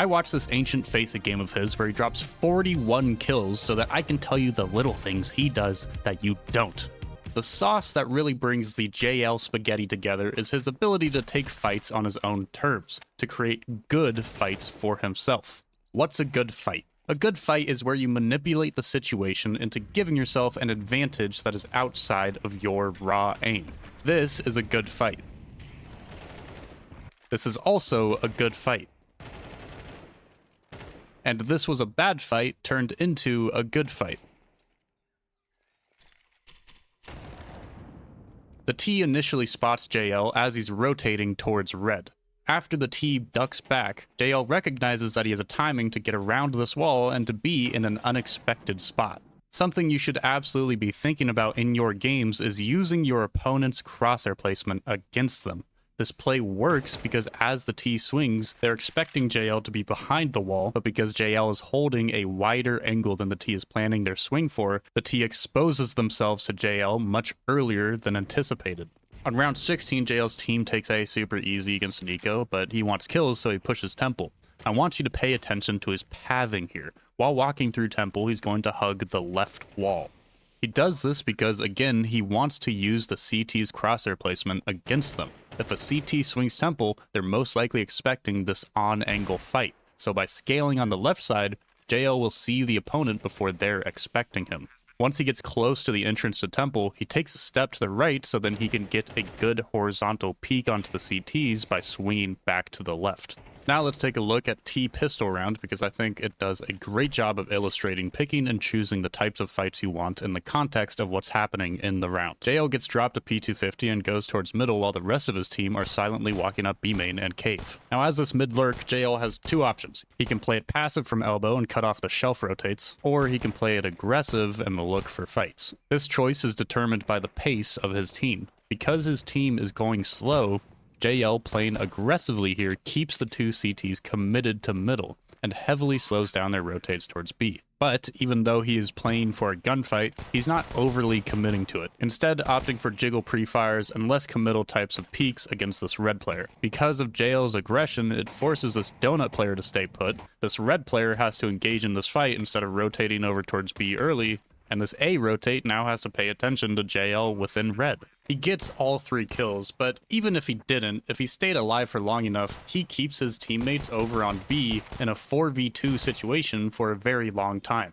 I watched this ancient face a game of his where he drops 41 kills so that I can tell you the little things he does that you don't. The sauce that really brings the JL spaghetti together is his ability to take fights on his own terms, to create good fights for himself. What's a good fight? A good fight is where you manipulate the situation into giving yourself an advantage that is outside of your raw aim. This is a good fight. This is also a good fight. And this was a bad fight turned into a good fight. The T initially spots JL as he's rotating towards red. After the T ducks back, JL recognizes that he has a timing to get around this wall and to be in an unexpected spot. Something you should absolutely be thinking about in your games is using your opponent's crosshair placement against them. This play works because as the T swings, they're expecting JL to be behind the wall, but because JL is holding a wider angle than the T is planning their swing for, the T exposes themselves to JL much earlier than anticipated. On round 16, JL's team takes A super easy against Nico, but he wants kills, so he pushes Temple. I want you to pay attention to his pathing here. While walking through Temple, he's going to hug the left wall. He does this because, again, he wants to use the CT's crosshair placement against them. If a CT swings Temple, they're most likely expecting this on-angle fight. So by scaling on the left side, JL will see the opponent before they're expecting him. Once he gets close to the entrance to Temple, he takes a step to the right so then he can get a good horizontal peek onto the CTs by swinging back to the left. Now let's take a look at T pistol round because I think it does a great job of illustrating picking and choosing the types of fights you want in the context of what's happening in the round. JL gets dropped to P250 and goes towards middle while the rest of his team are silently walking up B main and cave. Now as this mid lurk, JL has two options. He can play it passive from elbow and cut off the shelf rotates, or he can play it aggressive and look for fights. This choice is determined by the pace of his team. Because his team is going slow, JL playing aggressively here keeps the two CTs committed to middle and heavily slows down their rotates towards B. But even though he is playing for a gunfight, he's not overly committing to it, instead opting for jiggle pre-fires and less committal types of peeks against this red player. Because of JL's aggression, it forces this donut player to stay put. This red player has to engage in this fight instead of rotating over towards B early, and this A rotate now has to pay attention to JL within red. He gets all 3 kills, but even if he didn't, if he stayed alive for long enough, he keeps his teammates over on B in a 4v2 situation for a very long time.